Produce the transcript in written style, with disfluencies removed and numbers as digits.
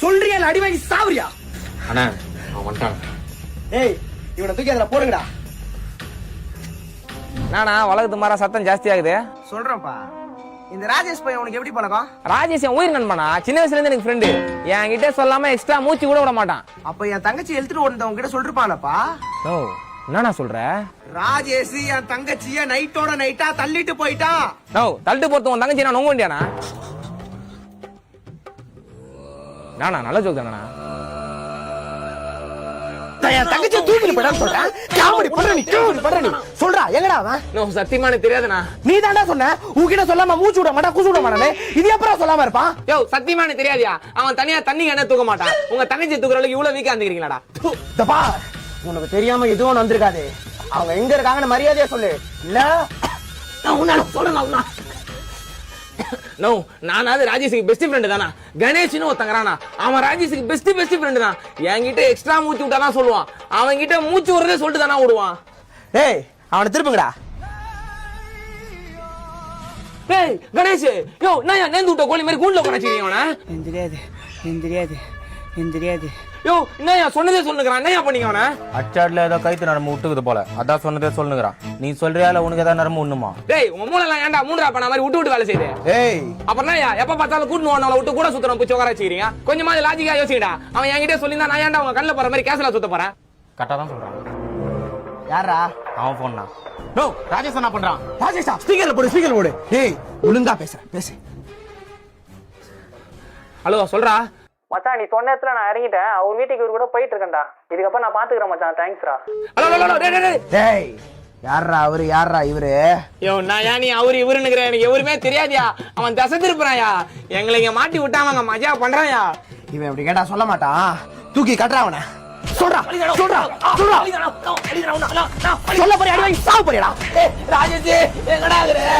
சொல்றியா இல்ல அடி வாங்கி சாவுறியா? அண்ணா அவன் வந்துட்டான். ஏய் இவனை தூக்கி அதுல போடுங்கடா. நானா வழக்கத்து மாற சத்தம் ஜாஸ்தி ஆகுது. சொல்றேன்ப்பா. இந்த ராஜேஷ் பையன் உனக்கு எப்படி பழக்கம்? ராஜேஷ் என் உயிர் நண்பனா, சின்ன வயசுல இருந்து எனக்கு ஃப்ரெண்டு. என்கிட்ட சொல்லாம எக்ஸ்ட்ரா மூச்சு கூட விட மாட்டான். அப்ப என் தங்கச்சி எழுத்துட்டு ஓடுனவங்க கிட்ட சொல்லிருப்பானப்பா. ஓ என்னண்ணா சொல்ற? ராஜேஷ் என் தங்கச்சிய நைட்டோட நைட்டா தள்ளிட்டு போயிட்டான். நோ தள்ளிட்டு போறது உன் தங்கச்சி நான் நோங்க வேண்டியானா? நானா நல்ல ஜோக் தானா? என் தங்கச்சி தூக்கிட்டு போயிடான்னு சொல்றேன். காமெடி பண்ற நீ, காமெடி பண்ற நீ. சொல்றா எங்கடா அவன்? நோ சத்தியமா எனக்கு தெரியாதுண்ணா. நீ தாண்டா சொன்ன உன்கிட்ட சொல்லாம மூச்சு விட மாட்டா குசு விட மாட்டானே. இது எப்பறம் சொல்லாம இருப்பான்? யோ சத்தியமா எனக்கு தெரியாதியா? அவன் தனியா தண்ணி என்ன தூக்க மாட்டான். உங்க தங்கச்சி தூக்குற அளவுக்கு இவ்வளவு வீக்கா இருந்தீங்களாடா? தப்பா உனக்கு தெரியாம எதுவும் வந்திருக்காது. அவங்க எங்க இருக்காங்கன்னு மரியாதையா சொல்லு. இல்ல நான் உன்னால சொல்றேன். நோ நானாவது ராஜேஷுக்கு பெஸ்ட் ஃப்ரெண்ட் தானா? கணேஷ்னு ஒருத்தங்கறானா, அவன் ராஜேஷுக்கு பெஸ்ட் ஃப்ரெண்ட் தான். என்கிட்ட எக்ஸ்ட்ரா மூச்சு விட்டாதான் சொல்லுவான். அவன் கிட்ட மூச்சு வரதே சொல்லிட்டு தானா விடுவான். ஏய் அவனை திருப்புங்கடா. ஏய் கணேஷ், யோ நான் நேந்து விட்ட கோழி மாதிரி கூண்டுல உட்கார்ச்சிருக்கீங்க அவன. எனக்கு தெரியாது. யோ என்னையா சொன்னதே சொல்லுங்கறான். என்னையா பண்ணீங்க அவன? அச்சாட்ல ஏதோ கைத்து நரம்பு விட்டுக்குது போல, அதான் சொன்னதே சொல்லுங்கிறான். நீ சொல்றியால உனக்கு ஏதாவது நரம்பு ஒண்ணுமா? டேய் உன் மூளை எல்லாம் ஏன்டா மூன்றா பண்ண மாதிரி விட்டு வேலை செய்யுது? ஏய் அப்புறம் என்னயா எப்ப பார்த்தாலும் கூட்டு அவனை விட்டு கூட சுத்தறோம் பிச்சை உட்கார வச்சிருக்கீங்க? கொஞ்சமா லாஜிக்கா யோசிங்கடா. அவன் என்கிட்ட சொல்லிருந்தா நான் ஏன்டா உங்க கண்ணுல போற மாதிரி கேஸ்ல சுத்த போறேன்? கரெக்டா தான் சொல்றான். யாரா அவன் போன் தான். நோ ராஜேஷ் என்ன பண்றான்? ராஜேஷா ஸ்பீக்கர்ல போடு. ஏய் ஒழுங்கா பேசு. ஹலோ சொல்றா. மச்சான் நீ சொன்ன இடத்துல நான் இறங்கிட்டேன். அவங்க வீட்டுக்கு இவரு கூட போயிட்டு இருக்கேன்டா. இதுக்கப்புறம் நான் பாத்துக்கிறேன் மச்சான். தேங்க்ஸ்ரா. ஹலோ டேய் டேய் யாரா இவரு? யோ நான் ஏன் நீ அவரு இவருன்னுங்கிற? எனக்கு எவருமே தெரியாதியா. அவன் தசை திருப்புறாயா. எங்களை இங்க மாட்டி விட்டா அவங்க மஜா பண்றாயா. இவன் இப்படி கேட்டா சொல்ல மாட்டான். தூக்கி கட்டுறா அவனை. சொல்றா சொல்ல போறியா? அடி வாங்கி சாவு போறியாடா? ராஜேஷ் எங்கடா இருக்கிற?